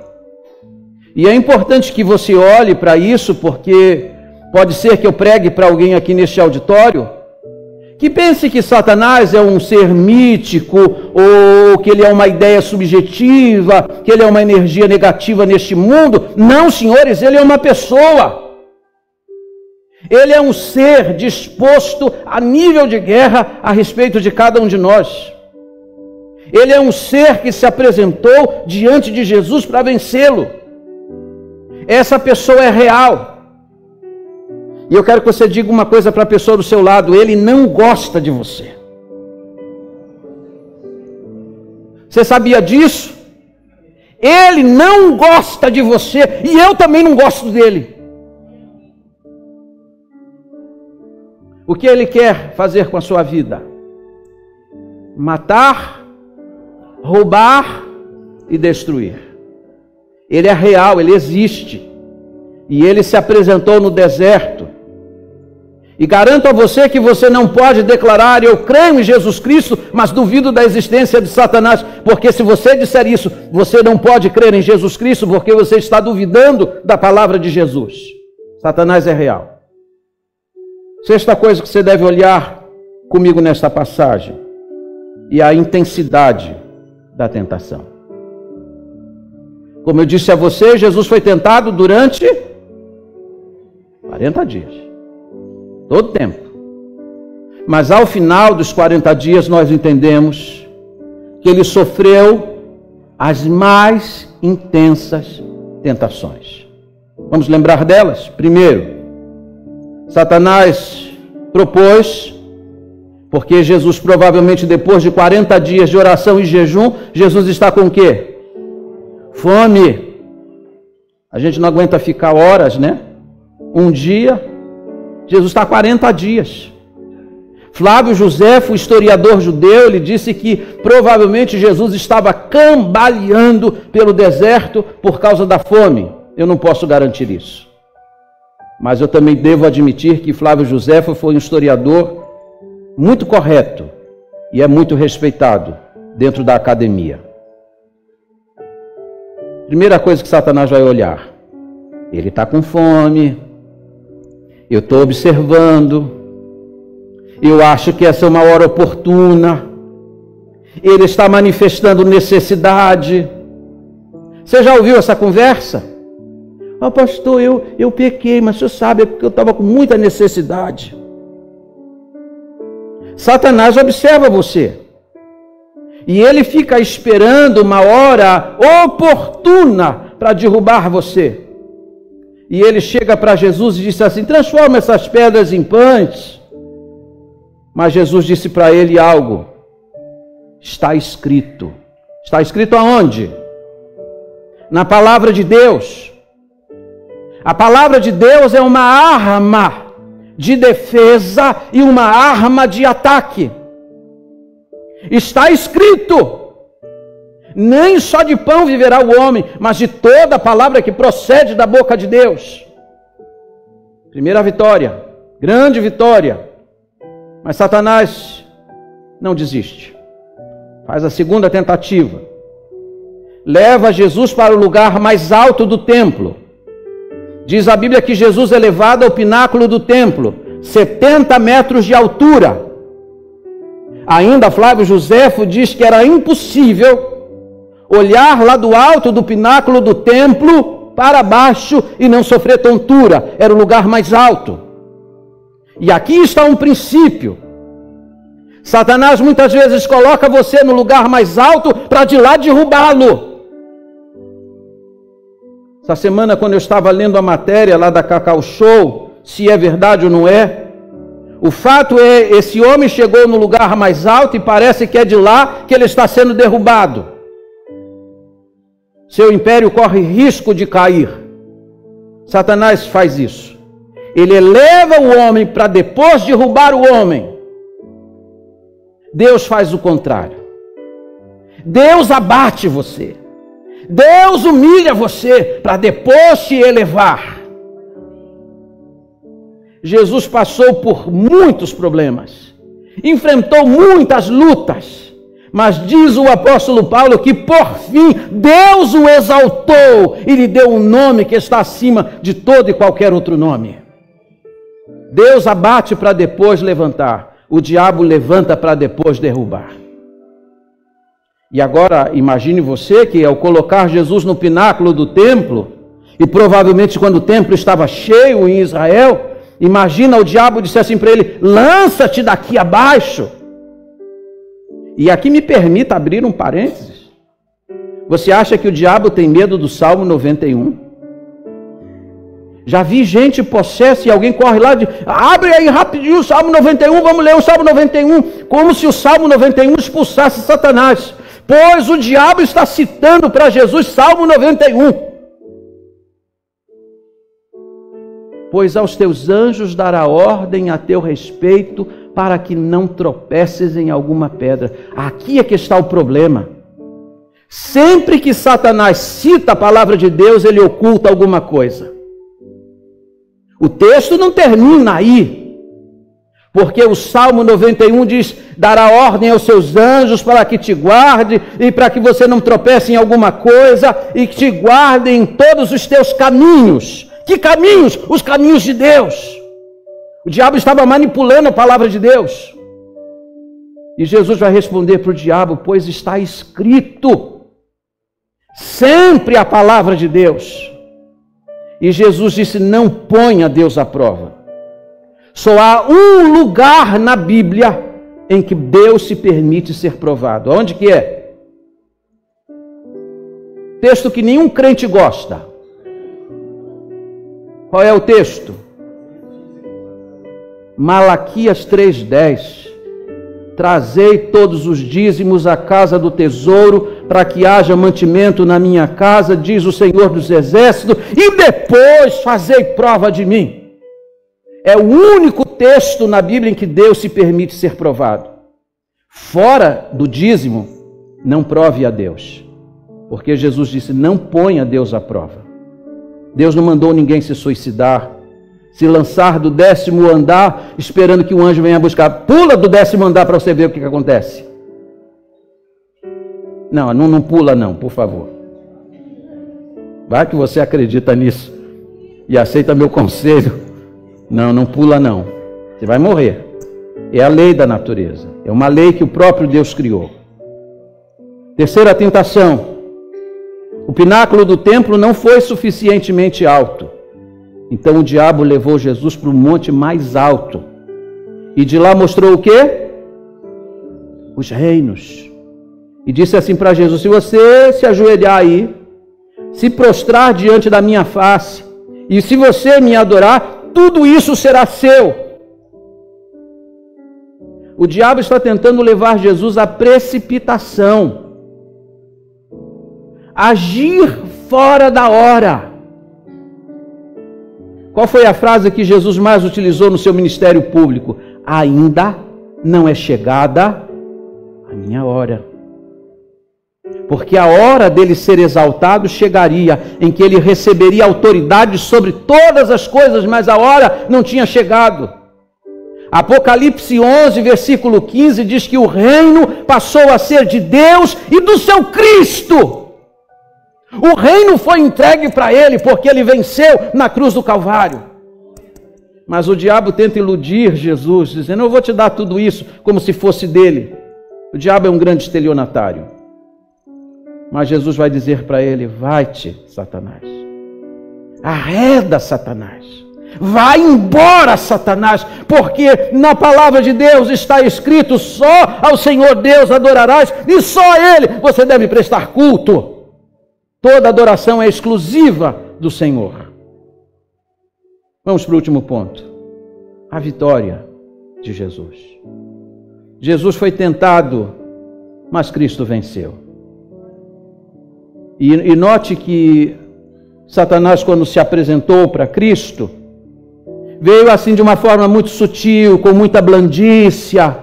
E é importante que você olhe para isso, porque pode ser que eu pregue para alguém aqui neste auditório que pense que Satanás é um ser mítico, ou que ele é uma ideia subjetiva, que ele é uma energia negativa neste mundo. Não, senhores, ele é uma pessoa. Ele é um ser disposto a nível de guerra a respeito de cada um de nós. Ele é um ser que se apresentou diante de Jesus para vencê-lo. Essa pessoa é real. E eu quero que você diga uma coisa para a pessoa do seu lado: ele não gosta de você. Você sabia disso? Ele não gosta de você e eu também não gosto dele. O que ele quer fazer com a sua vida? Matar, roubar e destruir. Ele é real, ele existe. E ele se apresentou no deserto. E garanto a você que você não pode declarar: eu creio em Jesus Cristo, mas duvido da existência de Satanás. Porque se você disser isso, você não pode crer em Jesus Cristo, porque você está duvidando da palavra de Jesus. Satanás é real. Sexta coisa que você deve olhar comigo nesta passagem é a intensidade da tentação. Como eu disse a você, Jesus foi tentado durante 40 dias. Todo tempo. Mas ao final dos 40 dias nós entendemos que ele sofreu as mais intensas tentações. Vamos lembrar delas? Primeiro, Satanás propôs, porque Jesus provavelmente depois de 40 dias de oração e jejum, Jesus está com o quê? Fome. A gente não aguenta ficar horas, né? Um dia, Jesus está 40 dias. Flávio Josefo, historiador judeu, ele disse que provavelmente Jesus estava cambaleando pelo deserto por causa da fome. Eu não posso garantir isso. Mas eu também devo admitir que Flávio Josefo foi um historiador muito correto e é muito respeitado dentro da academia. Primeira coisa que Satanás vai olhar: ele está com fome, eu estou observando, eu acho que essa é uma hora oportuna, ele está manifestando necessidade. Você já ouviu essa conversa? Ah, pastor, eu pequei, mas o senhor sabe, é porque eu estava com muita necessidade. Satanás observa você. E ele fica esperando uma hora oportuna para derrubar você. E ele chega para Jesus e disse assim: transforma essas pedras em pães. Mas Jesus disse para ele algo: está escrito. Está escrito aonde? Na palavra de Deus. A palavra de Deus é uma arma de defesa e uma arma de ataque. Está escrito: nem só de pão viverá o homem, mas de toda a palavra que procede da boca de Deus. Primeira vitória, grande vitória. Mas Satanás não desiste. Faz a segunda tentativa. Leva Jesus para o lugar mais alto do templo. Diz a Bíblia que Jesus é levado ao pináculo do templo, 70 metros de altura. Ainda Flávio Josefo diz que era impossível olhar lá do alto do pináculo do templo para baixo e não sofrer tontura. Era o lugar mais alto. E aqui está um princípio. Satanás muitas vezes coloca você no lugar mais alto para de lá derrubá-lo. Essa semana, quando eu estava lendo a matéria lá da Cacau Show, se é verdade ou não é, o fato é, esse homem chegou no lugar mais alto e parece que é de lá que ele está sendo derrubado. Seu império corre risco de cair. Satanás faz isso. Ele eleva o homem para depois derrubar o homem. Deus faz o contrário. Deus abate você. Deus humilha você para depois te elevar. Jesus passou por muitos problemas, enfrentou muitas lutas, mas diz o apóstolo Paulo que por fim Deus o exaltou e lhe deu um nome que está acima de todo e qualquer outro nome. Deus abate para depois levantar, o diabo levanta para depois derrubar. E agora imagine você que ao colocar Jesus no pináculo do templo, e provavelmente quando o templo estava cheio em Israel, imagina o diabo disse assim para ele: lança-te daqui abaixo. E aqui me permita abrir um parênteses. Você acha que o diabo tem medo do Salmo 91? Já vi gente possessa e alguém corre lá e abre aí rapidinho o Salmo 91, vamos ler o Salmo 91, como se o Salmo 91 expulsasse Satanás. Pois o diabo está citando para Jesus Salmo 91. Pois aos teus anjos dará ordem a teu respeito, para que não tropeces em alguma pedra. Aqui é que está o problema. Sempre que Satanás cita a palavra de Deus, ele oculta alguma coisa. O texto não termina aí, porque o Salmo 91 diz: dará ordem aos seus anjos para que te guarde, e para que você não tropece em alguma coisa, e que te guarde em todos os teus caminhos. Que caminhos? Os caminhos de Deus. O diabo estava manipulando a palavra de Deus. E Jesus vai responder para o diabo: pois está escrito. Sempre a palavra de Deus. E Jesus disse: não ponha Deus à prova. Só há um lugar na Bíblia em que Deus se permite ser provado. Onde que é? Texto que nenhum crente gosta. Qual é o texto? Malaquias 3:10. Trazei todos os dízimos à casa do tesouro, para que haja mantimento na minha casa, diz o Senhor dos Exércitos, e depois fazei prova de mim. É o único texto na Bíblia em que Deus se permite ser provado. Fora do dízimo, não prove a Deus. Porque Jesus disse: não ponha Deus à prova. Deus não mandou ninguém se suicidar, se lançar do 10º andar, esperando que um anjo venha buscar. Pula do 10º andar para você ver o que acontece. Não pula não, por favor. Vai que você acredita nisso e aceita meu conselho. Não pula não. Você vai morrer. É a lei da natureza. É uma lei que o próprio Deus criou. Terceira tentação. O pináculo do templo não foi suficientemente alto. Então o diabo levou Jesus para o monte mais alto. E de lá mostrou o quê? Os reinos. E disse assim para Jesus: se você se ajoelhar aí, se prostrar diante da minha face, e se você me adorar, tudo isso será seu. O diabo está tentando levar Jesus à precipitação. Agir fora da hora. Qual foi a frase que Jesus mais utilizou no seu ministério público? Ainda não é chegada a minha hora. Porque a hora dele ser exaltado chegaria, em que ele receberia autoridade sobre todas as coisas, mas a hora não tinha chegado. Apocalipse 11, versículo 15, diz que o reino passou a ser de Deus e do seu Cristo. O reino foi entregue para ele, porque ele venceu na cruz do Calvário. Mas o diabo tenta iludir Jesus, dizendo: eu vou te dar tudo isso como se fosse dele. O diabo é um grande estelionatário. Mas Jesus vai dizer para ele: vai-te, Satanás. Arreda, Satanás. Vai embora, Satanás, porque na palavra de Deus está escrito: só ao Senhor Deus adorarás, e só a Ele você deve prestar culto. Toda adoração é exclusiva do Senhor. Vamos para o último ponto. A vitória de Jesus. Jesus foi tentado, mas Cristo venceu. E note que Satanás, quando se apresentou para Cristo, veio assim de uma forma muito sutil, com muita blandícia,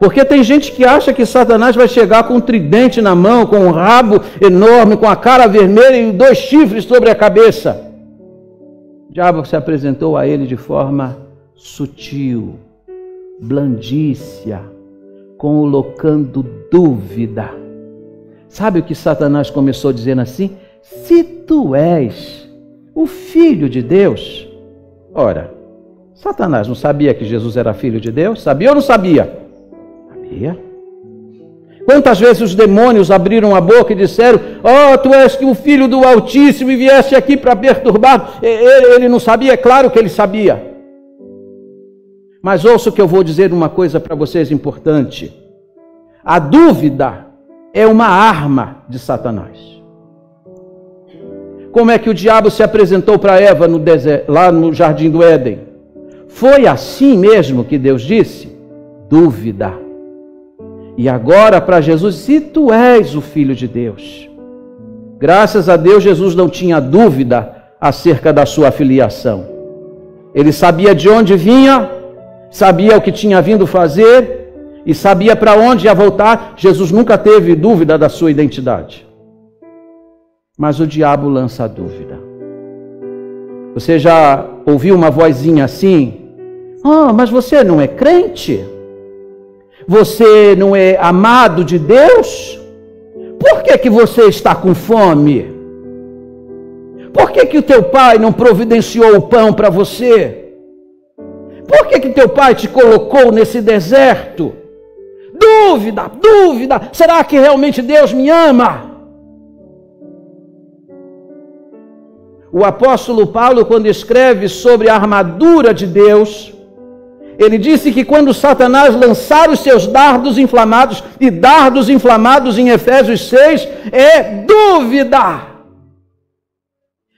Porque tem gente que acha que Satanás vai chegar com um tridente na mão, com um rabo enorme, com a cara vermelha e 2 chifres sobre a cabeça. O diabo se apresentou a ele de forma sutil, blandícia, colocando dúvida. Sabe o que Satanás começou dizendo assim? Se tu és o Filho de Deus. Ora, Satanás não sabia que Jesus era Filho de Deus? Sabia ou não sabia? Sabia. Quantas vezes os demônios abriram a boca e disseram: oh, tu és o Filho do Altíssimo e vieste aqui para perturbar? Ele não sabia? Claro que ele sabia. Mas ouça que eu vou dizer uma coisa para vocês importante. A dúvida é uma arma de Satanás. Como é que o diabo se apresentou para Eva no deserto, lá no Jardim do Éden? Foi assim mesmo que Deus disse? Dúvida. E agora para Jesus, se tu és o Filho de Deus. Graças a Deus, Jesus não tinha dúvida acerca da sua filiação. Ele sabia de onde vinha, sabia o que tinha vindo fazer e sabia para onde ia voltar. Jesus nunca teve dúvida da sua identidade. Mas o diabo lança a dúvida. Você já ouviu uma vozinha assim? Ah, mas você não é crente? Você não é amado de Deus? Por que você está com fome? Por que o teu pai não providenciou o pão para você? Por que teu pai te colocou nesse deserto? Dúvida, dúvida. Será que realmente Deus me ama? O apóstolo Paulo, quando escreve sobre a armadura de Deus, ele disse que quando Satanás lançar os seus dardos inflamados, e dardos inflamados em Efésios 6, é dúvida.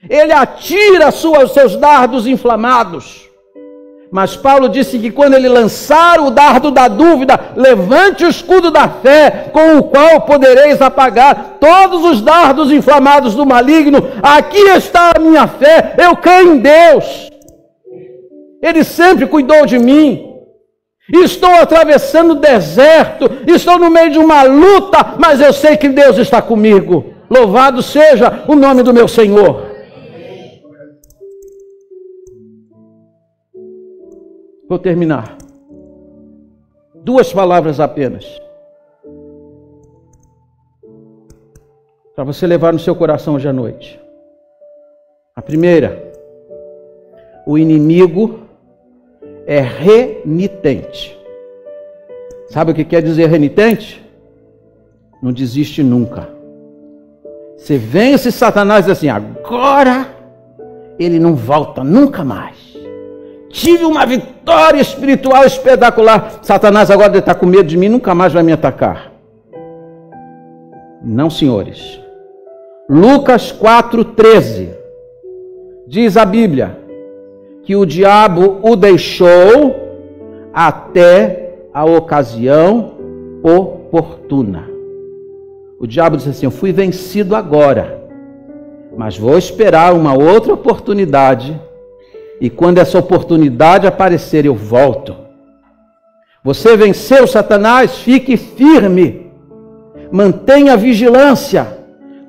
Ele atira os seus dardos inflamados. Mas Paulo disse que quando ele lançar o dardo da dúvida, levante o escudo da fé, com o qual podereis apagar todos os dardos inflamados do maligno. Aqui está a minha fé, eu creio em Deus. Ele sempre cuidou de mim. Estou atravessando o deserto, estou no meio de uma luta, mas eu sei que Deus está comigo. Louvado seja o nome do meu Senhor. Vou terminar. 2 palavras apenas. Para você levar no seu coração hoje à noite. A primeira: o inimigo é renitente. Sabe o que quer dizer renitente? Não desiste nunca. Você vence Satanás assim, agora ele não volta nunca mais. Tive uma vitória espiritual espetacular. Satanás agora está com medo de mim, nunca mais vai me atacar. Não, senhores. Lucas 4,13 diz a Bíblia que o diabo o deixou até a ocasião oportuna. O diabo disse assim: eu fui vencido agora, mas vou esperar uma outra oportunidade, e quando essa oportunidade aparecer, eu volto. Você venceu Satanás, fique firme, mantenha vigilância,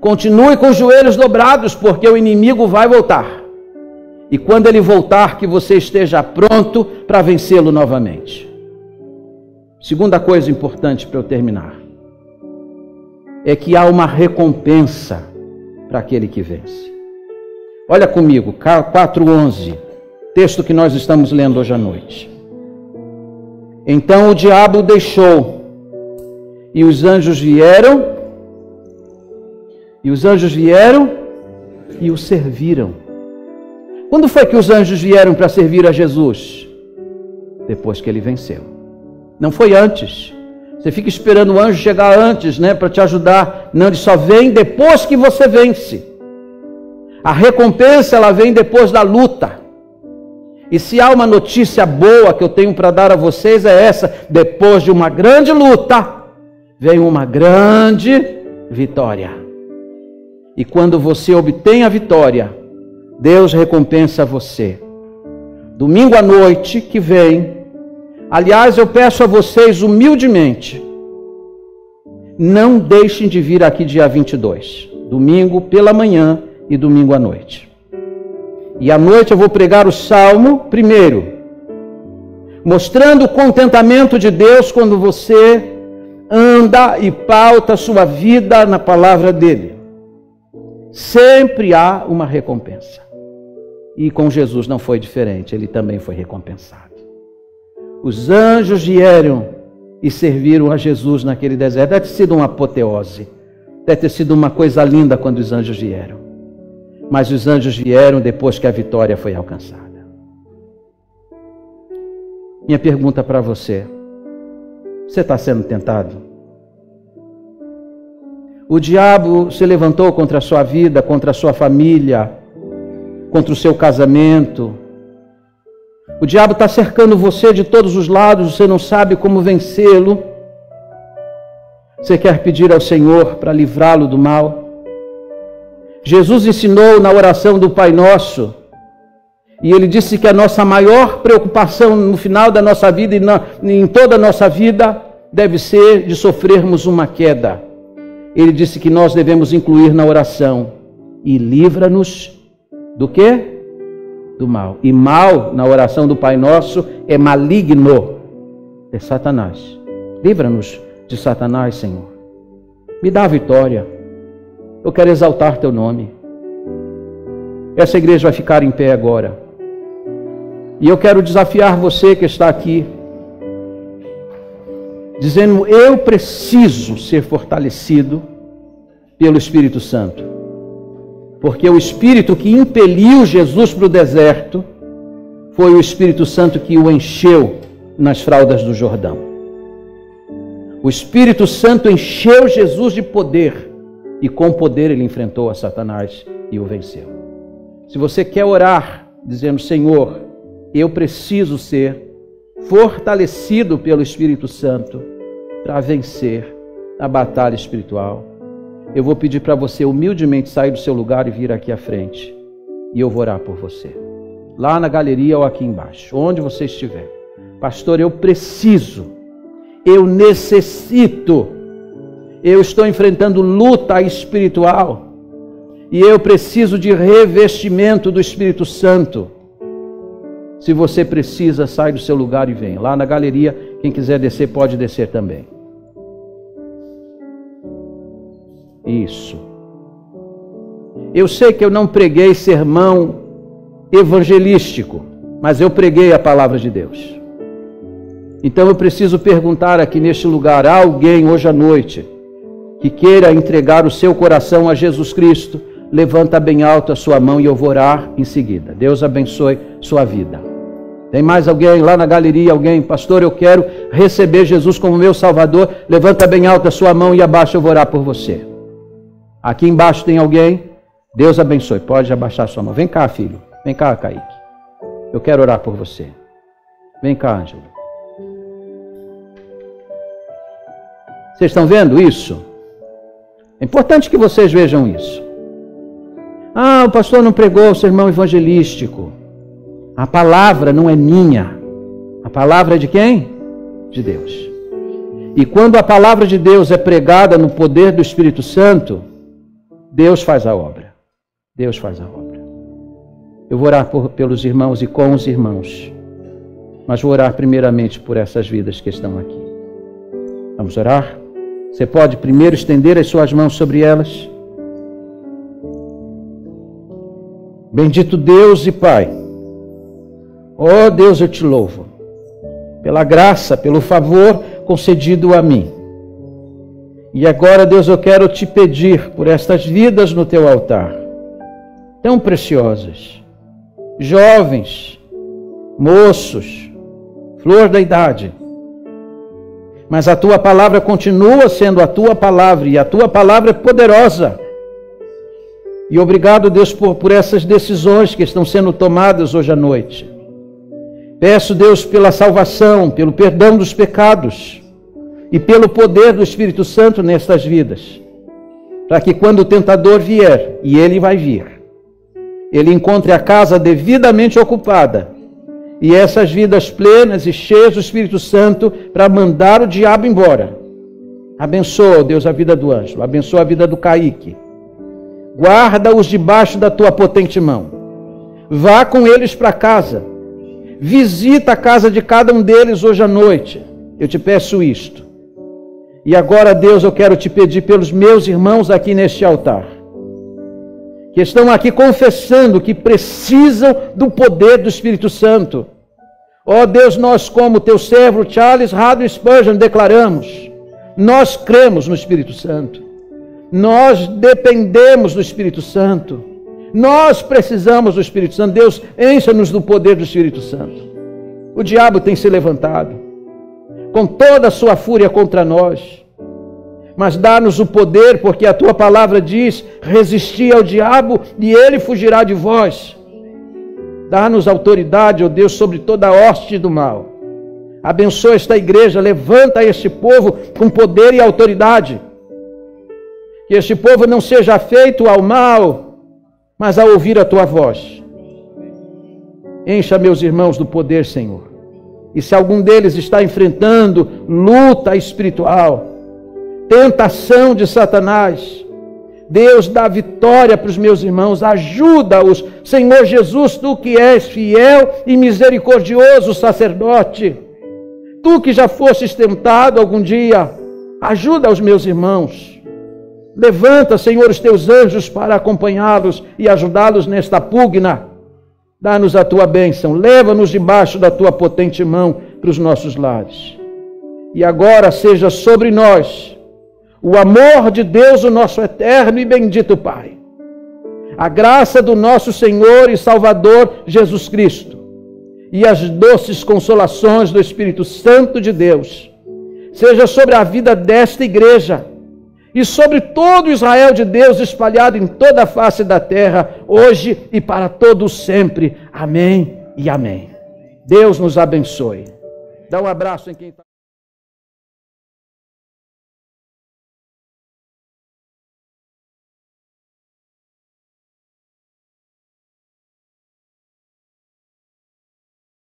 continue com os joelhos dobrados, porque o inimigo vai voltar. E quando ele voltar, que você esteja pronto para vencê-lo novamente. Segunda coisa importante para eu terminar, é que há uma recompensa para aquele que vence. Olha comigo, 4:11, texto que nós estamos lendo hoje à noite. Então o diabo o deixou, e os anjos vieram, e o serviram. Quando foi que os anjos vieram para servir a Jesus? Depois que ele venceu. Não foi antes. Você fica esperando o anjo chegar antes, para te ajudar. Não, ele só vem depois que você vence. A recompensa, ela vem depois da luta. E se há uma notícia boa que eu tenho para dar a vocês, é essa: depois de uma grande luta, vem uma grande vitória. E quando você obtém a vitória, Deus recompensa você. Domingo à noite que vem, Aliás, eu peço a vocês humildemente, não deixem de vir aqui dia 22, domingo pela manhã e domingo à noite. E à noite eu vou pregar o Salmo primeiro, mostrando o contentamento de Deus quando você anda e pauta a sua vida na palavra dele. Sempre há uma recompensa. E com Jesus não foi diferente, ele também foi recompensado. Os anjos vieram e serviram a Jesus naquele deserto. Deve ter sido uma apoteose. Deve ter sido uma coisa linda quando os anjos vieram. Mas os anjos vieram depois que a vitória foi alcançada. Minha pergunta para você: você está sendo tentado? O diabo se levantou contra a sua vida, contra a sua família, contra o seu casamento. O diabo está cercando você de todos os lados, você não sabe como vencê-lo. Você quer pedir ao Senhor para livrá-lo do mal? Jesus ensinou na oração do Pai Nosso, e ele disse que a nossa maior preocupação no final da nossa vida e em toda a nossa vida deve ser de sofrermos uma queda. Ele disse que nós devemos incluir na oração: e livra-nos do quê? Do mal. E mal, na oração do Pai Nosso, é maligno, é Satanás. Livra-nos de Satanás, Senhor. Me dá a vitória. Eu quero exaltar teu nome. Essa igreja vai ficar em pé agora. E eu quero desafiar você que está aqui, dizendo: eu preciso ser fortalecido pelo Espírito Santo. Porque o Espírito que impeliu Jesus para o deserto foi o Espírito Santo que o encheu nas fraldas do Jordão. O Espírito Santo encheu Jesus de poder, e com poder ele enfrentou a Satanás e o venceu. Se você quer orar dizendo: Senhor, eu preciso ser fortalecido pelo Espírito Santo para vencer a batalha espiritual, eu vou pedir para você humildemente sair do seu lugar e vir aqui à frente. E eu vou orar por você. Lá na galeria ou aqui embaixo, onde você estiver. Pastor, eu preciso, eu necessito, eu estou enfrentando luta espiritual e eu preciso de revestimento do Espírito Santo. Se você precisa, sai do seu lugar e vem. Lá na galeria, quem quiser descer, pode descer também. Isso. Eu sei que eu não preguei sermão evangelístico, mas eu preguei a palavra de Deus. Então eu preciso perguntar aqui neste lugar: há alguém hoje à noite que queira entregar o seu coração a Jesus Cristo? Levanta bem alto a sua mão e eu vou orar em seguida. Deus abençoe sua vida. Tem mais alguém lá na galeria? Alguém? Pastor, eu quero receber Jesus como meu Salvador. Levanta bem alto a sua mão e abaixo eu vou orar por você. Aqui embaixo tem alguém? Deus abençoe. Pode abaixar sua mão. Vem cá, filho. Vem cá, Kaique. Eu quero orar por você. Vem cá, Ângelo. Vocês estão vendo isso? É importante que vocês vejam isso. Ah, o pastor não pregou o sermão evangelístico. A palavra não é minha. A palavra é de quem? De Deus. E quando a palavra de Deus é pregada no poder do Espírito Santo, Deus faz a obra. Deus faz a obra. Eu vou orar pelos irmãos e com os irmãos. Mas vou orar primeiramente por essas vidas que estão aqui. Vamos orar? Você pode primeiro estender as suas mãos sobre elas. Bendito Deus e Pai. Ó Deus, eu te louvo. Pela graça, pelo favor concedido a mim. E agora, Deus, eu quero te pedir por estas vidas no teu altar, tão preciosas, jovens, moços, flor da idade. Mas a tua palavra continua sendo a tua palavra, e a tua palavra é poderosa. E obrigado, Deus, por essas decisões que estão sendo tomadas hoje à noite. Peço, Deus, pela salvação, pelo perdão dos pecados e pelo poder do Espírito Santo nestas vidas, para que quando o tentador vier, e ele vai vir, ele encontre a casa devidamente ocupada E essas vidas plenas e cheias do Espírito Santo para mandar o diabo embora. Abençoa, ó Deus, a vida do Ângelo. Abençoa a vida do Kaique. Guarda-os debaixo da tua potente mão. Vá com eles para casa. Visita a casa de cada um deles hoje à noite. Eu te peço isto. E agora, Deus, eu quero te pedir pelos meus irmãos aqui neste altar, que estão aqui confessando que precisam do poder do Espírito Santo. Ó Deus, nós como teu servo Charles Haddon Spurgeon declaramos, nós cremos no Espírito Santo. Nós dependemos do Espírito Santo. Nós precisamos do Espírito Santo. Deus, encha-nos do poder do Espírito Santo. O diabo tem se levantado com toda a sua fúria contra nós. Mas dá-nos o poder, porque a tua palavra diz, resisti ao diabo e ele fugirá de vós. Dá-nos autoridade, ó Deus, sobre toda a hoste do mal. Abençoa esta igreja, levanta este povo com poder e autoridade. Que este povo não seja feito ao mal, mas a ouvir a tua voz. Encha meus irmãos do poder, Senhor. E se algum deles está enfrentando luta espiritual, tentação de Satanás, Deus dá vitória para os meus irmãos, ajuda-os, Senhor Jesus, tu que és fiel e misericordioso sacerdote, tu que já fostes tentado algum dia, ajuda os meus irmãos. Levanta, Senhor, os teus anjos para acompanhá-los e ajudá-los nesta pugna. Dá-nos a tua bênção, leva-nos debaixo da tua potente mão para os nossos lares. E agora seja sobre nós o amor de Deus, o nosso eterno e bendito Pai, a graça do nosso Senhor e Salvador Jesus Cristo e as doces consolações do Espírito Santo de Deus seja sobre a vida desta igreja e sobre todo Israel de Deus espalhado em toda a face da terra, hoje e para todos sempre. Amém e amém. Deus nos abençoe. Dá um abraço em quem está...